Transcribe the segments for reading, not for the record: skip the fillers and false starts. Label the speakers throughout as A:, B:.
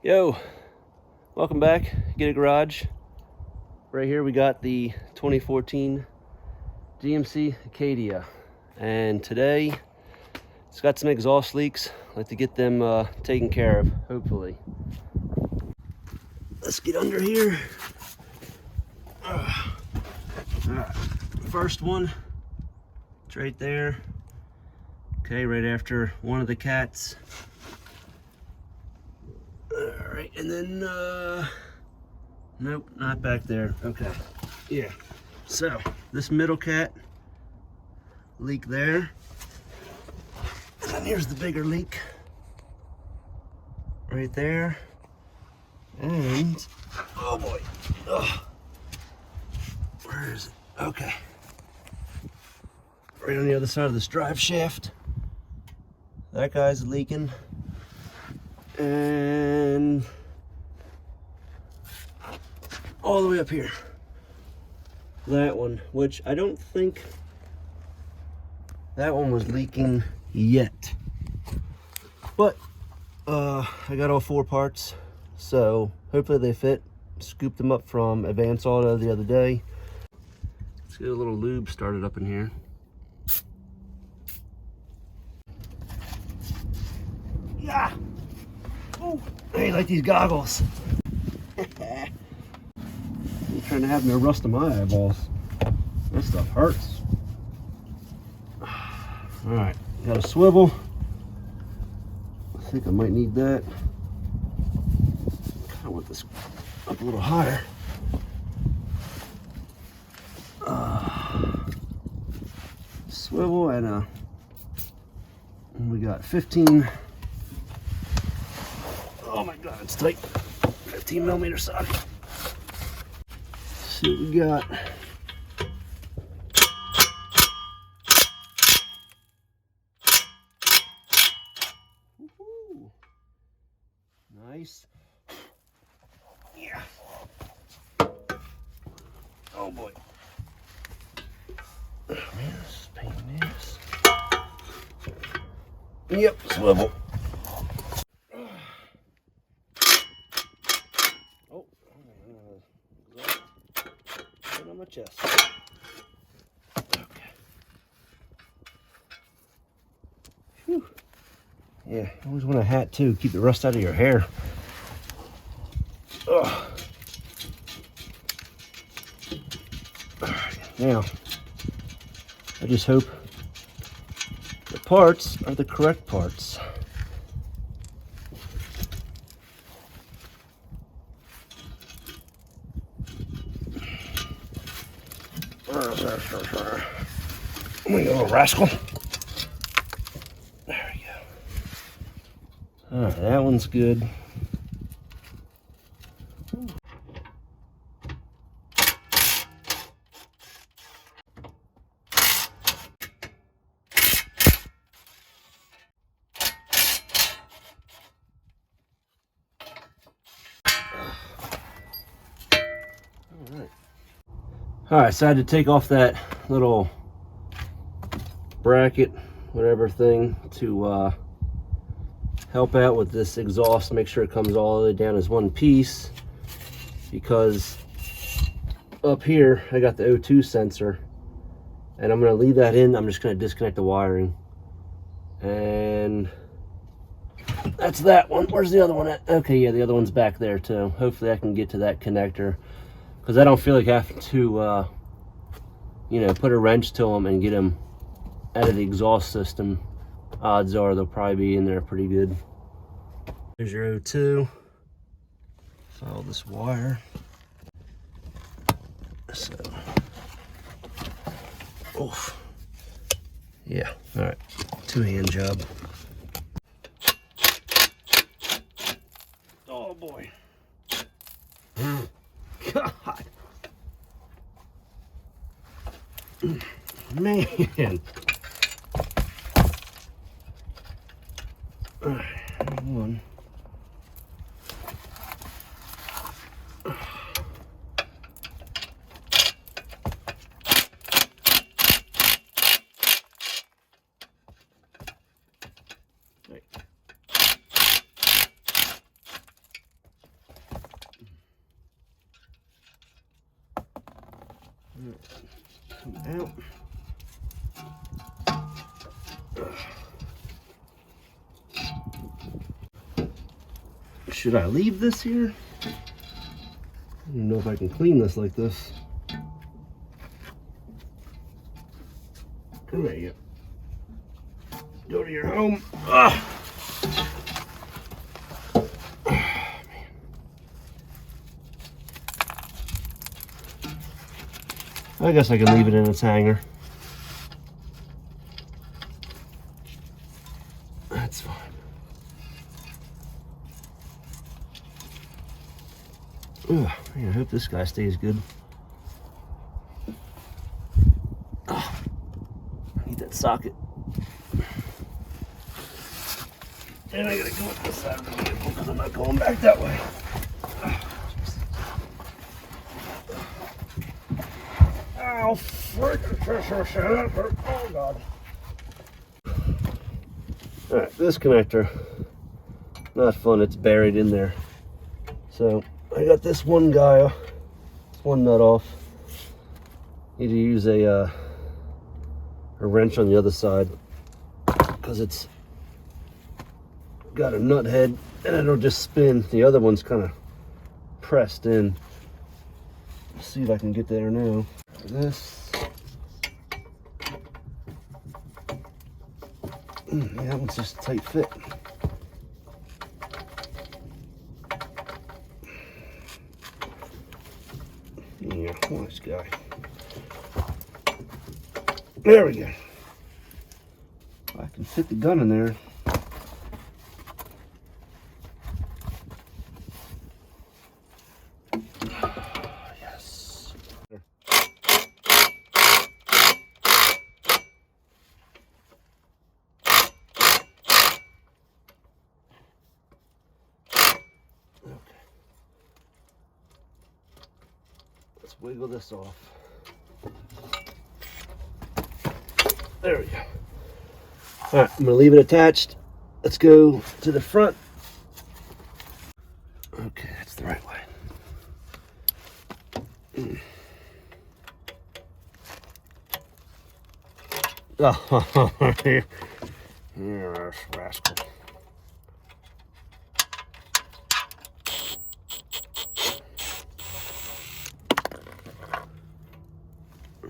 A: Yo, welcome back. Get a Garage. Right here we got the 2014 GMC Acadia, and today it's got some exhaust leaks. I'd like to get them taken care of, hopefully. Let's get under here. All right, first one, it's right there. Okay, right after one of the cats. All right, and then nope, not back there. Okay, yeah. So this middle cat leak there, and then here's the bigger leak right there, and oh boy, ugh. Where is it? Okay, right on the other side of this drive shaft. That guy's leaking. And all the way up here, that one, which I don't think that one was leaking yet, but I got all four parts, so hopefully they fit. Scooped them up from Advance Auto the other day. Let's get a little lube started up in here. Yeah. Oh, hey, like these goggles. I'm trying to have no rust in my eyeballs. This stuff hurts. All right, got a swivel. I think I might need that. I want this up a little higher. Swivel and we got 15. Oh my God, it's tight. 15 millimeter socket. Let's see what we got. Woohoo. Nice. Yeah. Oh boy. Oh man, this is a pain in the ass. Yep, swivel. On my chest. Okay. Whew. Yeah, you always want a hat too. Keep the rust out of your hair. Ugh. All right, now I just hope the parts are the correct parts. Come on, you little rascal. There we go. Alright, that one's good. Alright, so I had to take off that little bracket, whatever thing, to help out with this exhaust, make sure it comes all the way down as one piece, because up here I got the O2 sensor, and I'm going to leave that in. I'm just going to disconnect the wiring, and that's that one. Where's the other one at? Okay, yeah, the other one's back there too. Hopefully I can get to that connector, because I don't feel like having to you know, put a wrench to them and get them out of the exhaust system. Odds are they'll probably be in there pretty good. There's your O2. Follow this wire. So, oof. Yeah, all right, two-hand job. Oh boy. God. Man. All right, one. Come out. Should I leave this here? I don't know if I can clean this like this. Come here, you. Go to your home. Ah. I guess I can leave it in its hanger. That's fine. Ugh, man, I hope this guy stays good. Oh, I need that socket. And I gotta go up this side of the vehicle because I'm not going back that way. Ow, frick. Oh, God. Alright, this connector, not fun, it's buried in there. So, I got this one guy, one nut off. Need to use a wrench on the other side because it's got a nut head and it'll just spin. The other one's kind of pressed in. Let's see if I can get there now. This. Yeah, that one's just a tight fit. Yeah, nice guy. There we go. I can fit the gun in there. Yes. Okay. Let's wiggle this off. There we go. All right, I'm gonna leave it attached. Let's go to the front. Okay, that's the right way. Oh, yes, rascal.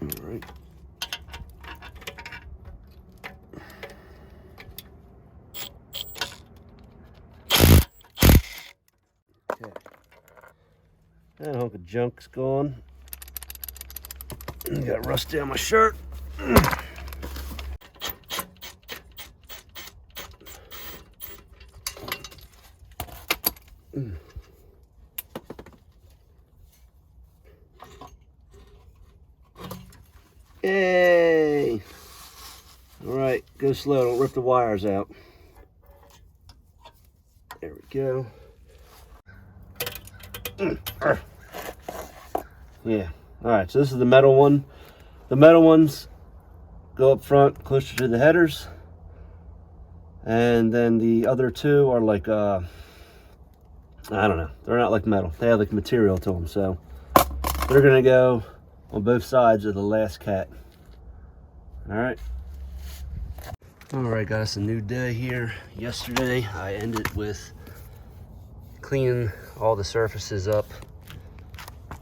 A: All right. Okay. That hunk of junk's gone. Got rust down my shirt. Yay! All right, go slow, don't rip the wires out. There we go. Yeah, all right, so this is the metal one. The metal ones go up front closer to the headers. And then the other two are like, I don't know, they're not like metal. They have like material to them, so they're gonna go on both sides of the last cat. All right. All right, guys, a new day here. Yesterday, I ended with cleaning all the surfaces up.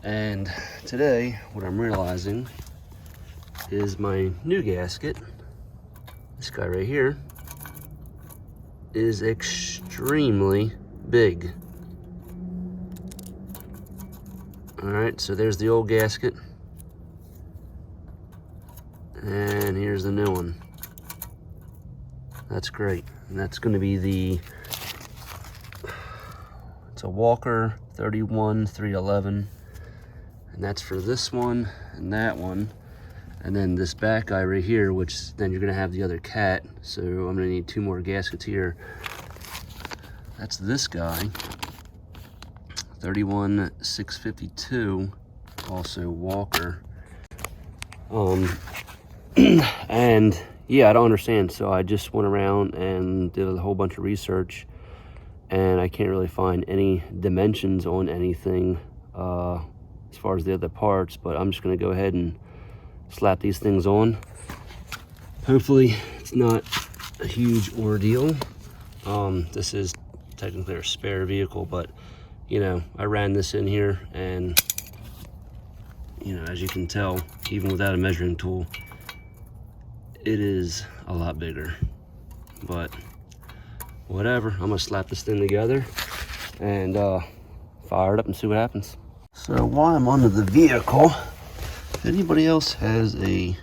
A: And today, what I'm realizing is my new gasket, this guy right here, is extremely big. All right, so there's the old gasket. And here's the new one. That's great. And that's going to be it's a Walker 31-311. And that's for this one and that one. And then this back guy right here, which then you're going to have the other cat. So I'm going to need two more gaskets here. That's this guy. 31-652. Also Walker. And yeah, I don't understand. So I just went around and did a whole bunch of research, and I can't really find any dimensions on anything as far as the other parts, but I'm just gonna go ahead and slap these things on. Hopefully it's not a huge ordeal. This is technically a spare vehicle, but you know, I ran this in here, and you know, as you can tell, even without a measuring tool, it is a lot bigger. But whatever, I'm gonna slap this thing together and fire it up and see what happens. So while I'm under the vehicle, if anybody else has a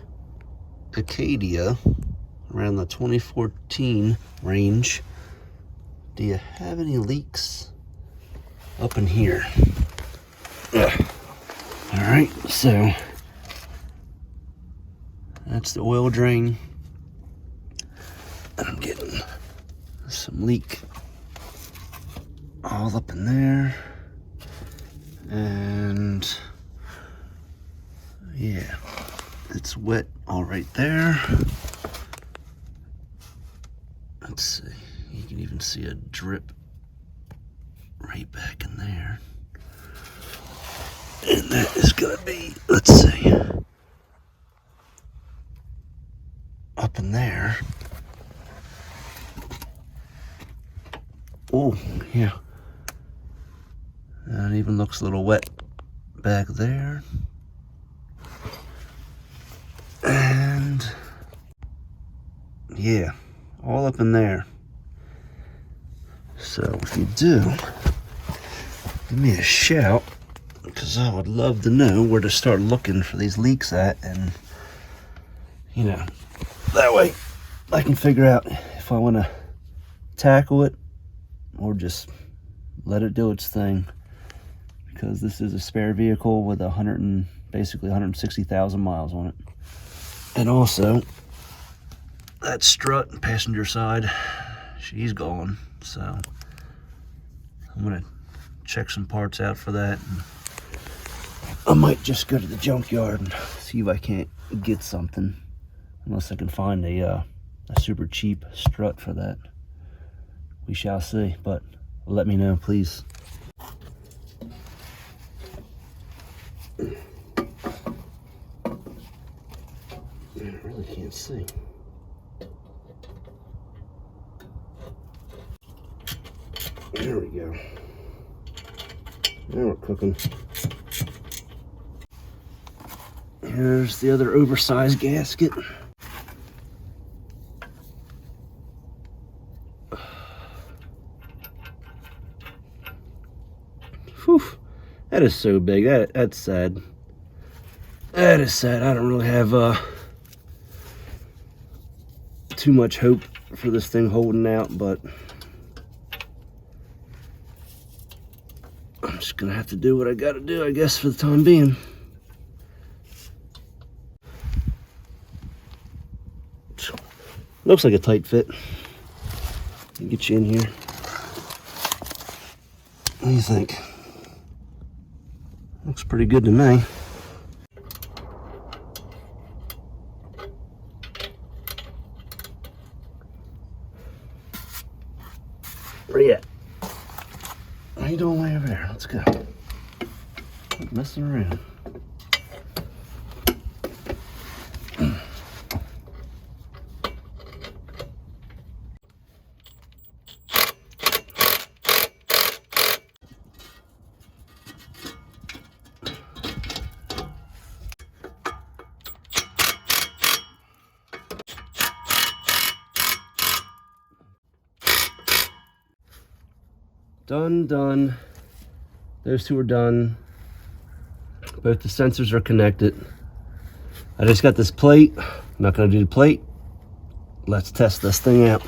A: Acadia around the 2014 range, do you have any leaks up in here? All right, so that's the oil drain. And I'm getting some leak all up in there. And yeah, it's wet all right there. Let's see, you can even see a drip right back in there. And that is gonna be, let's see, up in there. Oh, yeah. And it even looks a little wet back there. And yeah, all up in there. So if you do, give me a shout, because I would love to know where to start looking for these leaks at, and you know, that way I can figure out if I want to tackle it or just let it do its thing, because this is a spare vehicle with basically 160,000 miles on it. And also that strut and passenger side, she's gone, so I'm gonna check some parts out for that, and I might just go to the junkyard and see if I can't get something, unless I can find a super cheap strut for that. We shall see, but let me know, please. Man, I really can't see. There we go. Now we're cooking. Here's the other oversized gasket. Whew, that is so big. That's sad. That is sad. I don't really have too much hope for this thing holding out, but I'm just gonna have to do what I gotta do, I guess, for the time being. Looks like a tight fit. Get you in here. What do you think? Looks pretty good to me. Where you at? What are you doing way over there? Let's go. Quit messing around. Done. Those two are done. Both the sensors are connected. I just got this plate. I'm not gonna do the plate. Let's test this thing out.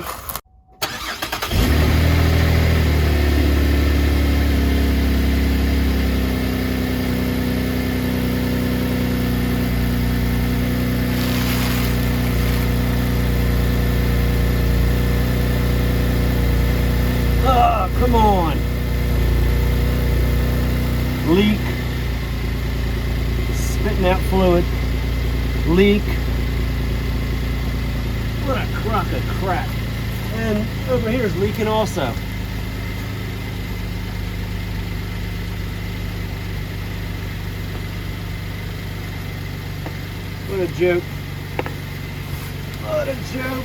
A: Come on. Leak. Spitting out fluid. Leak. What a crock of crap. And over here is leaking also. a joke. What a joke.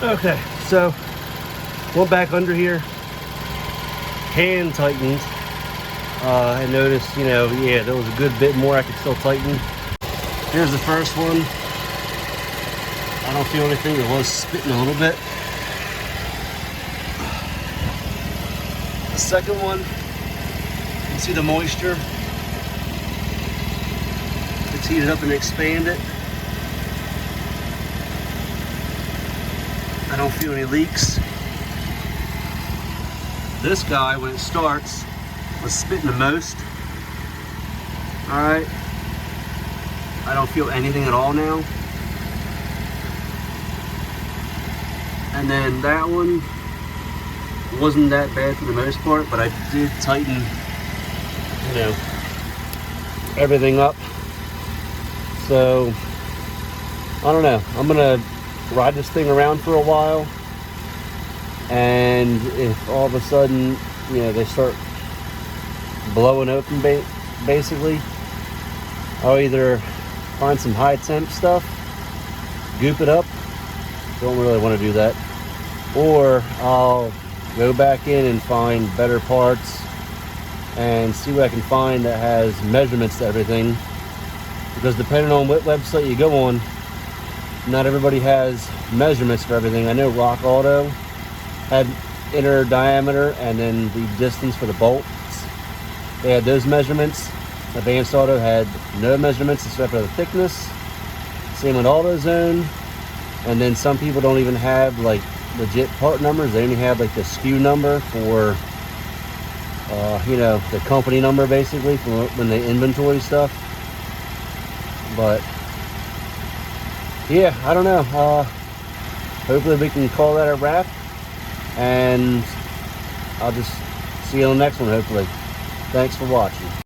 A: Okay, so went back under here, hand tightened. I noticed, you know, yeah, there was a good bit more I could still tighten. Here's the first one. I don't feel anything. It was spitting a little bit. The second one, you can see the moisture. It's heated up and expanded. I don't feel any leaks. This guy, when it starts, was spitting the most. All right. I don't feel anything at all now. And then that one wasn't that bad for the most part, but I did tighten, you know, everything up. So, I don't know. I'm gonna ride this thing around for a while, and if all of a sudden, you know, they start blowing open basically, I'll either find some high temp stuff, goop it up, don't really want to do that, or I'll go back in and find better parts and see what I can find that has measurements to everything, because depending on what website you go on, not everybody has measurements for everything. I know Rock Auto had inner diameter and then the distance for the bolts. They had those measurements. Advanced Auto had no measurements except for the thickness. Same with AutoZone. And then some people don't even have like legit part numbers. They only have like the SKU number for, you know, the company number basically for when they inventory stuff. But yeah, I don't know. Hopefully we can call that a wrap, and I'll just see you on the next one, hopefully. Thanks for watching.